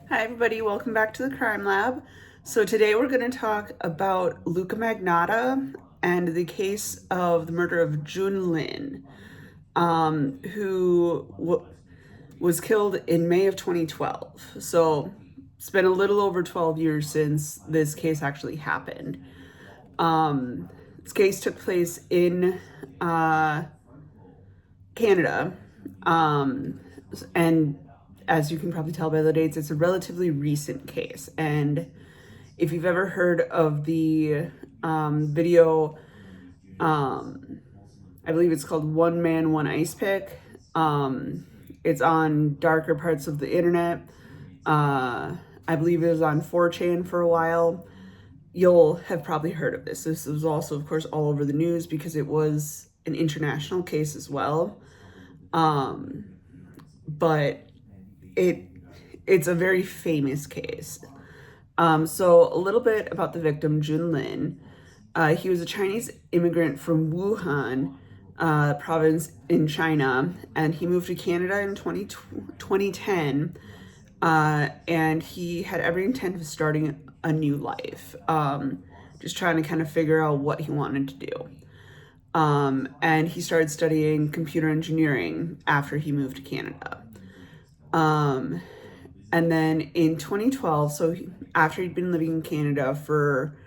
Hi everybody, welcome back to the Crime Lab. So today we're going to talk about Luca Magnota and the case of the murder of Jun Lin, who was killed in May of 2012. So it's been a little over 12 years since this case actually happened. This case took place in Canada, and as you can probably tell by the dates, it's a relatively recent case. And if you've ever heard of the video, I believe it's called One Man, One Ice Pick. It's on darker parts of the internet. I believe it was on 4chan for a while. You'll have probably heard of this. This was also, of course, all over the news because it was an international case as well. But it's a very famous case. So a little bit about the victim, Jun Lin. He was a Chinese immigrant from Wuhan province in China, and he moved to Canada in 2010, and he had every intent of starting a new life, just trying to kind of figure out what he wanted to do. And he started studying computer engineering after he moved to Canada. And then in 2012, so after he'd been living in Canada for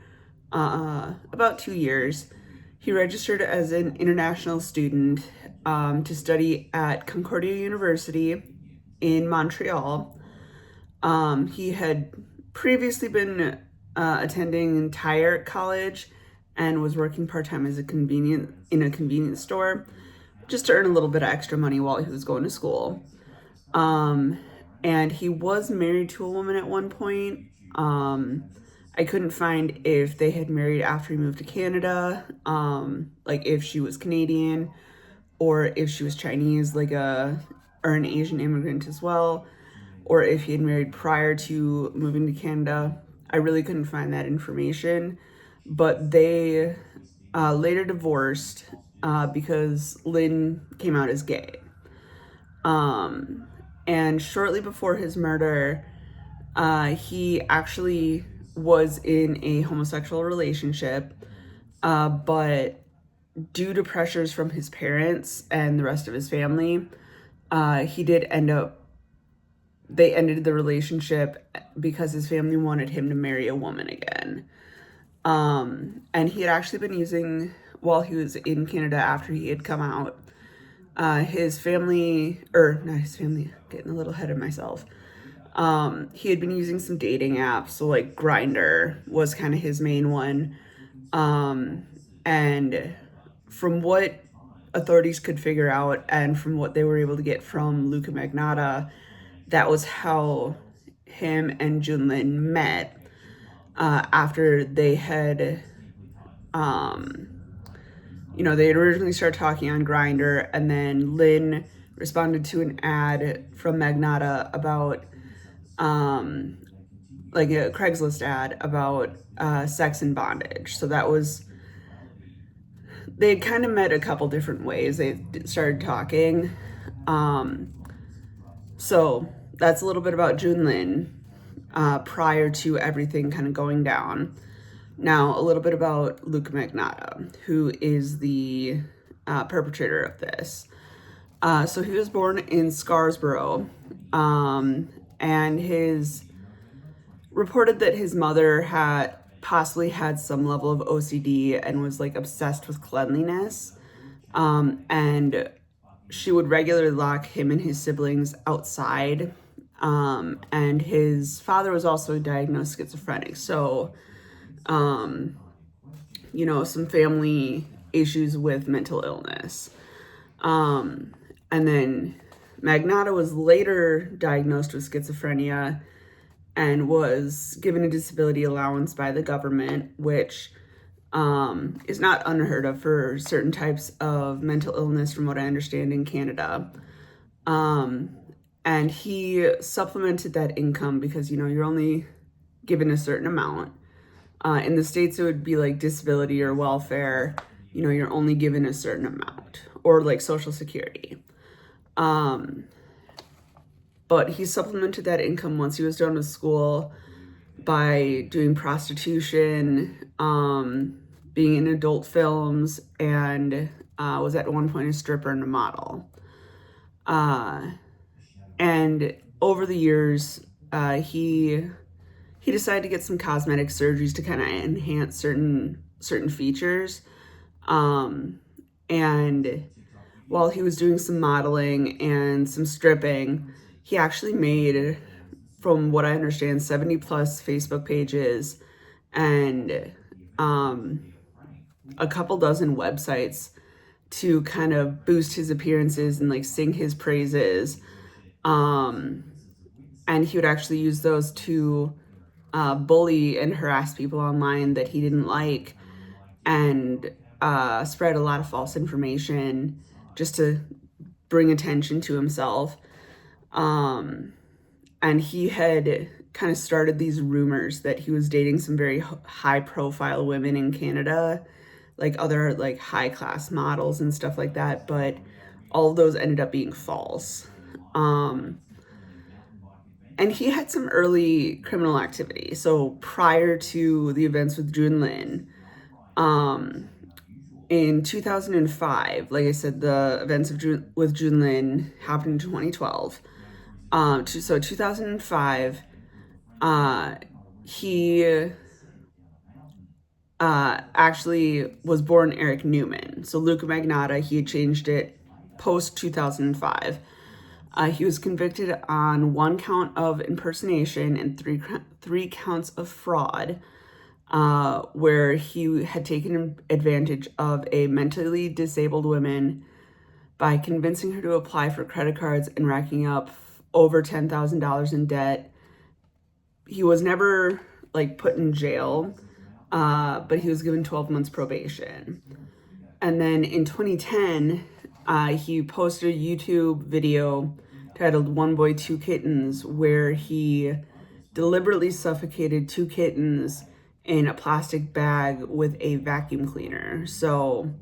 about 2 years, he registered as an international student to study at Concordia University in Montreal. He had previously been attending Tire College and was working part-time as in a convenience store just to earn a little bit of extra money while he was going to school. And he was married to a woman at one point. I couldn't find if they had married after he moved to Canada, like if she was Canadian or if she was Chinese, or an Asian immigrant as well, or if he had married prior to moving to Canada. I really couldn't find that information, but they later divorced because Lin came out as gay. And shortly before his murder, he actually was in a homosexual relationship, but due to pressures from his parents and the rest of his family, they ended the relationship because his family wanted him to marry a woman again. And he had actually been using, while he was in Canada after he had come out, not his family, getting a little ahead of myself. He had been using some dating apps, so like Grindr was kind of his main one. And from what authorities could figure out and from what they were able to get from Luca Magnota, that was how him and Jun Lin met after they had they had originally started talking on Grindr, and then Lin responded to an ad from Magnota about, like a Craigslist ad about sex and bondage. So they had kind of met a couple different ways. They started talking. So that's a little bit about Jun Lin prior to everything kind of going down. Now, a little bit about Luca Magnota, who is the perpetrator of this. So he was born in Scarborough, and his reported that his mother had possibly had some level of OCD and was like obsessed with cleanliness. And she would regularly lock him and his siblings outside. And his father was also diagnosed schizophrenic. So, some family issues with mental illness. And then Magnota was later diagnosed with schizophrenia and was given a disability allowance by the government, which is not unheard of for certain types of mental illness, from what I understand, in Canada. And he supplemented that income because, you're only given a certain amount. In the States, it would be like disability or welfare. You're only given a certain amount, or like Social Security. but he supplemented that income once he was done with school by doing prostitution, being in adult films, and was at one point a stripper and a model. And over the years, he decided to get some cosmetic surgeries to kind of enhance certain features. And while he was doing some modeling and some stripping, he actually made, from what I understand, 70 plus Facebook pages and a couple dozen websites to kind of boost his appearances and like sing his praises. And he would actually use those to bully and harass people online that he didn't like, and spread a lot of false information just to bring attention to himself. And he had kind of started these rumors that he was dating some very high profile women in Canada, like other like high class models and stuff like that, but all of those ended up being false. And he had some early criminal activity. So prior to the events with Jun Lin, in 2005, like I said, the events with Jun Lin happened in 2012. So 2005, he actually was born Eric Newman. So Luca Magnota, he had changed it post 2005. He was convicted on 1 count of impersonation and three counts of fraud, where he had taken advantage of a mentally disabled woman by convincing her to apply for credit cards and racking up over $10,000 in debt. He was never like put in jail, but he was given 12 months probation. And then in 2010, he posted a YouTube video titled "One Boy, Two Kittens," where he deliberately suffocated 2 kittens in a plastic bag with a vacuum cleaner. So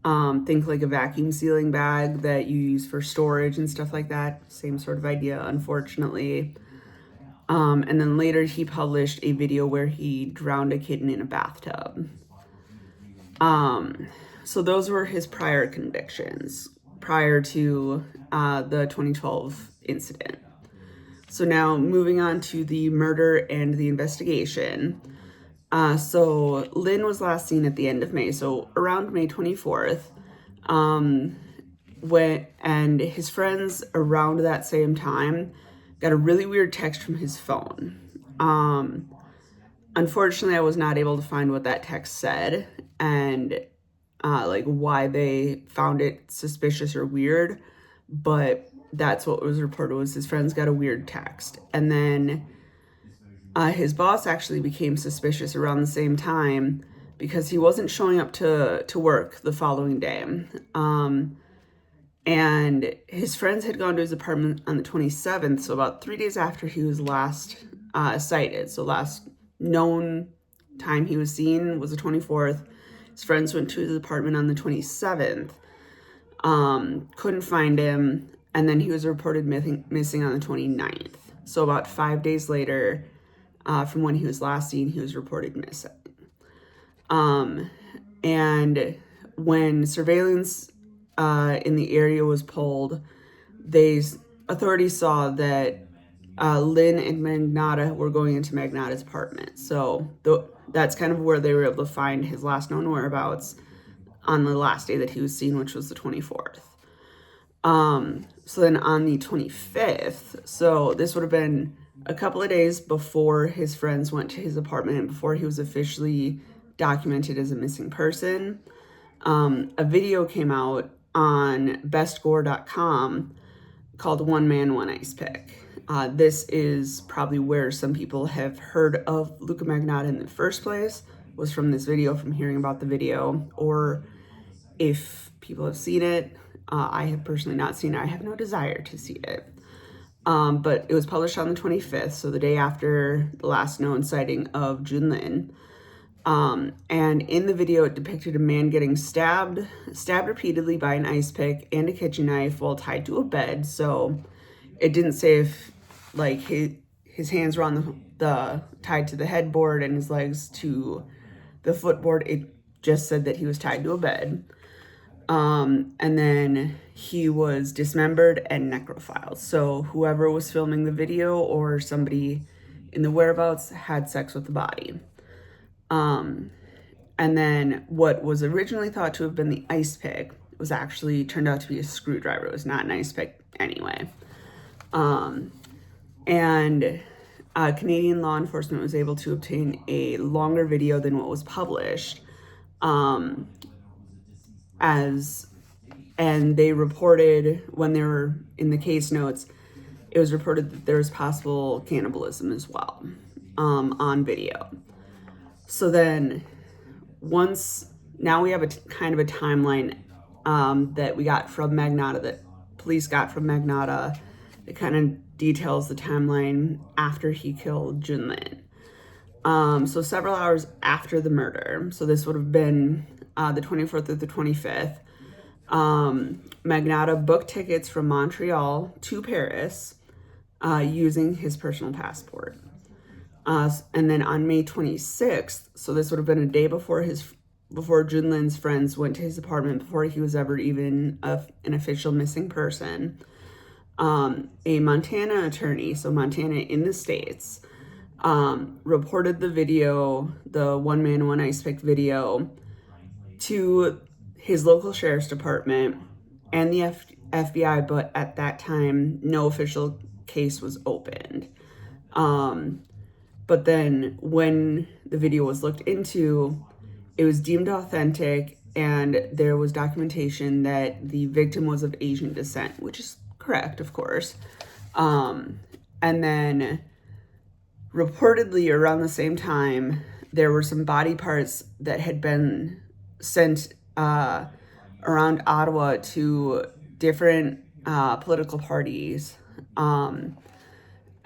think like a vacuum sealing bag that you use for storage and stuff like that. Same sort of idea, unfortunately. And then later he published a video where he drowned a kitten in a bathtub. So those were his prior convictions prior to the 2012 incident. So now moving on to the murder and the investigation. So Lin was last seen at the end of May, so around May 24th. And his friends around that same time got a really weird text from his phone. Unfortunately, I was not able to find what that text said and like why they found it suspicious or weird, but that's what was reported, was his friends got a weird text. And then his boss actually became suspicious around the same time because he wasn't showing up to work the following day. And his friends had gone to his apartment on the 27th, so about 3 days after he was last sighted. So last known time he was seen was the 24th. His friends went to his apartment on the 27th, couldn't find him, and then he was reported missing on the 29th. So about 5 days later, from when he was last seen, he was reported missing. And when surveillance in the area was pulled, authorities saw that Lin and Magnota were going into Magnotta's apartment. So that's kind of where they were able to find his last known whereabouts on the last day that he was seen, which was the 24th. So then on the 25th, so this would have been a couple of days before his friends went to his apartment and before he was officially documented as a missing person, a video came out on bestgore.com called "One Man, One Ice Pick." This is probably where some people have heard of Luca Magnota in the first place, was from this video, from hearing about the video, or if people have seen it. I have personally not seen it. I have no desire to see it. But it was published on the 25th, so the day after the last known sighting of Jun Lin. And in the video, it depicted a man getting stabbed repeatedly by an ice pick and a kitchen knife while tied to a bed. So it didn't say if like his hands were on the tied to the headboard and his legs to the footboard. It just said that he was tied to a bed. And then he was dismembered and necrophiled. So whoever was filming the video or somebody in the whereabouts had sex with the body. And then what was originally thought to have been the ice pick was actually turned out to be a screwdriver. It was not an ice pick anyway. And Canadian law enforcement was able to obtain a longer video than what was published. And they reported, when they were in the case notes, it was reported that there was possible cannibalism as well, on video. So then now we have kind of a timeline that we got from Magnota, that police got from Magnota, that kind of details the timeline after he killed Jun Lin. So several hours after the murder, so this would have been the 24th or the 25th, Magnota booked tickets from Montreal to Paris using his personal passport. And then on May 26th, so this would have been a day before Jun Lin's friends went to his apartment, before he was ever even an official missing person, a Montana attorney, so Montana in the States, reported the video, the one man, one ice pick video, to his local sheriff's department and the FBI, but at that time, no official case was opened. But then when the video was looked into, it was deemed authentic, and there was documentation that the victim was of Asian descent, which is correct, of course. And then reportedly around the same time, there were some body parts that had been sent around Ottawa to different political parties. And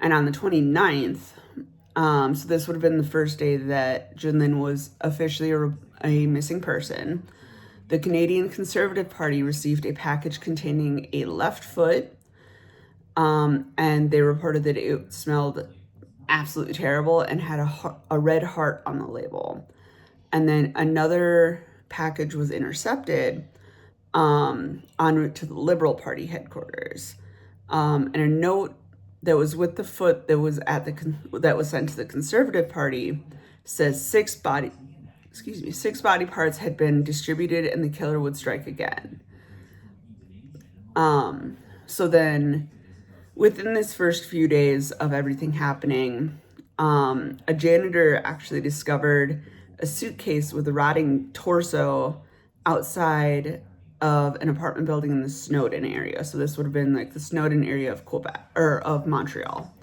on the 29th, so this would have been the first day that Jun Lin was officially a missing person, the Canadian Conservative Party received a package containing a left foot, and they reported that it smelled absolutely terrible and had a red heart on the label. And then another package was intercepted en route to the Liberal Party headquarters, and a note that was with the foot that was that was sent to the Conservative Party says six body parts had been distributed and the killer would strike again. So then within this first few days of everything happening, a janitor actually discovered a suitcase with a rotting torso outside of an apartment building in the Snowden area. So this would have been like the Snowden area of Quebec, or of Montreal.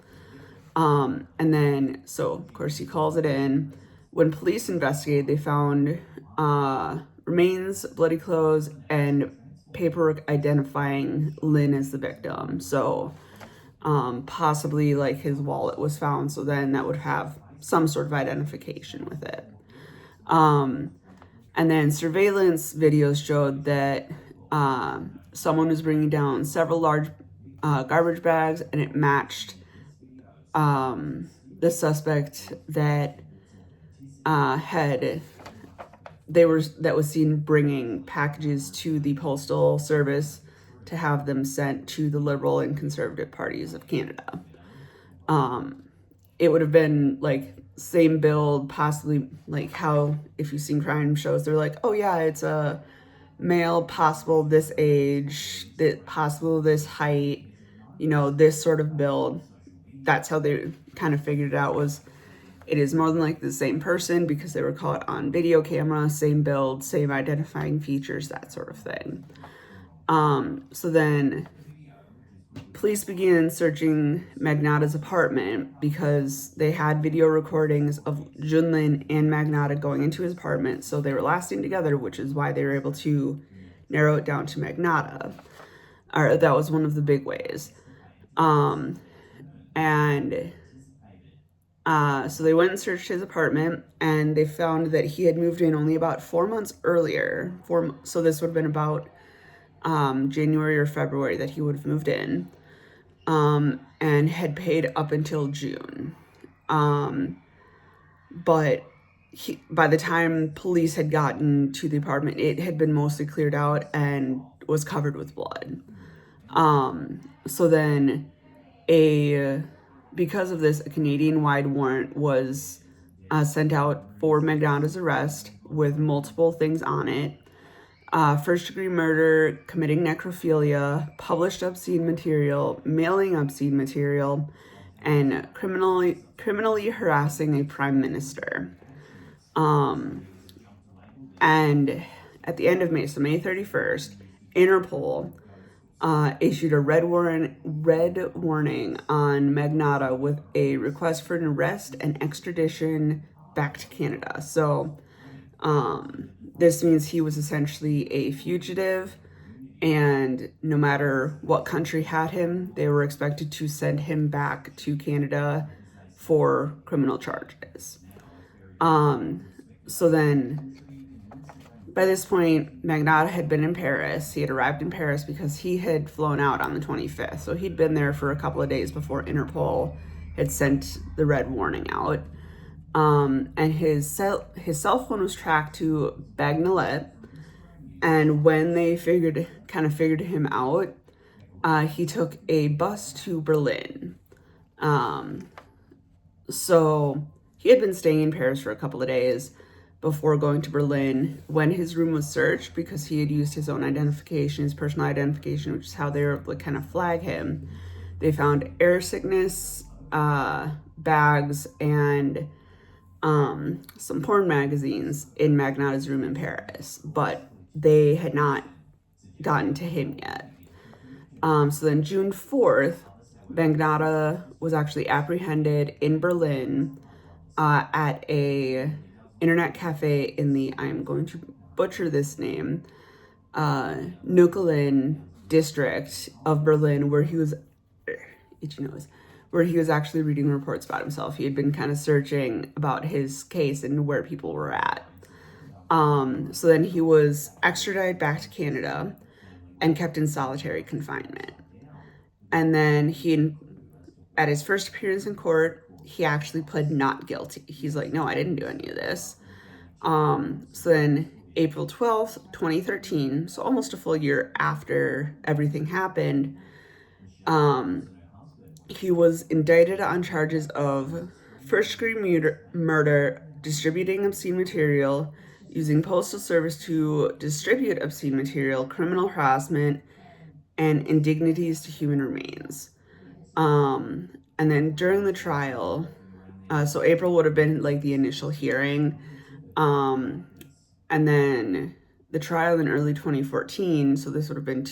And then, so of course he calls it in. When police investigated, they found remains, bloody clothes, and paperwork identifying Lin as the victim. So possibly like his wallet was found, so then that would have some sort of identification with it. And then surveillance videos showed that someone was bringing down several large garbage bags, and it matched the suspect that was seen bringing packages to the postal service to have them sent to the Liberal and Conservative parties of Canada. It would have been like same build, possibly like how if you've seen crime shows, they're like, oh yeah, it's a male, possible this age, that possible this height, this sort of build. That's how they kind of figured it out, was it is more than likely the same person because they were caught on video camera, same build, same identifying features, that sort of thing. So then police began searching Magnotta's apartment because they had video recordings of Jun Lin and Magnota going into his apartment. So they were last seen together, which is why they were able to narrow it down to Magnota. Or that was one of the big ways. So they went and searched his apartment, and they found that he had moved in only about 4 months earlier. So this would have been about January or February that he would have moved in. and had paid up until June. But by the time police had gotten to the apartment, it had been mostly cleared out and was covered with blood. So then because of this, a Canadian-wide warrant was sent out for Magnotta's arrest with multiple things on it. First-degree murder, committing necrophilia, published obscene material, mailing obscene material, and criminally harassing a prime minister. And at the end of May, so May 31st, Interpol issued a red warning on Magnotta with a request for an arrest and extradition back to Canada. So this means he was essentially a fugitive, and no matter what country had him, they were expected to send him back to Canada for criminal charges. So then, by this point, Magnotta had been in Paris. He had arrived in Paris because he had flown out on the 25th. So he'd been there for a couple of days before Interpol had sent the red warning out. And his cell phone was tracked to Bagnolet. And when they figured him out, he took a bus to Berlin. So he had been staying in Paris for a couple of days before going to Berlin. When his room was searched, because he had used his own identification, his personal identification, which is how they were like kind of flag him, they found air sickness bags and some porn magazines in Magnotta's room in Paris, but they had not gotten to him yet. So then June 4th, Magnotta was actually apprehended in Berlin at a internet cafe in the, I'm going to butcher this name, Neukölln district of Berlin, where he was, itchy nose, where he was actually reading reports about himself. He had been kind of searching about his case and where people were at. So then he was extradited back to Canada and kept in solitary confinement. And then at his first appearance in court, he actually pled not guilty. He's like, no, I didn't do any of this. So then April 12th, 2013, so almost a full year after everything happened, he was indicted on charges of first-degree murder, distributing obscene material, using postal service to distribute obscene material, criminal harassment, and indignities to human remains. And then during the trial, so April would have been like the initial hearing, and then the trial in early 2014, so this would have been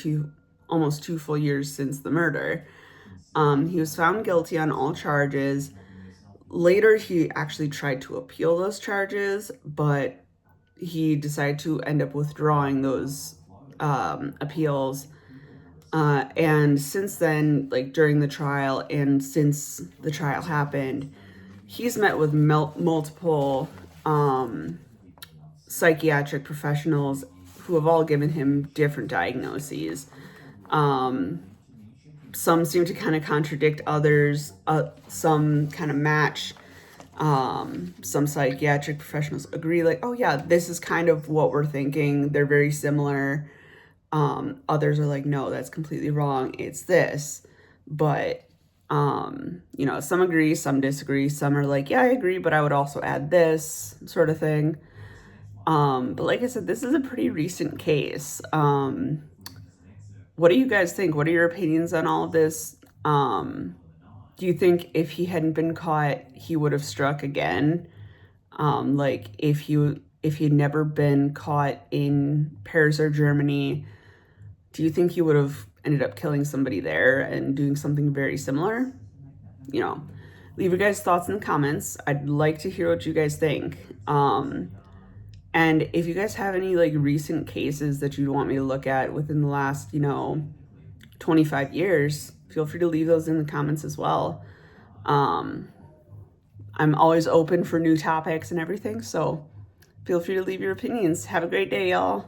almost 2 full years since the murder. He was found guilty on all charges. Later, he actually tried to appeal those charges, but he decided to end up withdrawing those appeals. And since then, like during the trial and since the trial happened, he's met with multiple psychiatric professionals who have all given him different diagnoses. Some seem to kind of contradict others, some kind of match. Some psychiatric professionals agree, like, oh yeah, this is kind of what we're thinking. They're very similar. Others are like, no, that's completely wrong. It's this. But, some agree, some disagree. Some are like, yeah, I agree, but I would also add this sort of thing. But like I said, this is a pretty recent case. What do you guys think? What are your opinions on all of this? Do you think if he hadn't been caught, he would have struck again? Like if he'd never been caught in Paris or Germany, do you think he would have ended up killing somebody there and doing something very similar? Leave your guys' thoughts in the comments. I'd like to hear what you guys think. And if you guys have any like recent cases that you want me to look at within the last, 25 years, feel free to leave those in the comments as well. I'm always open for new topics and everything, so feel free to leave your opinions. Have a great day, y'all.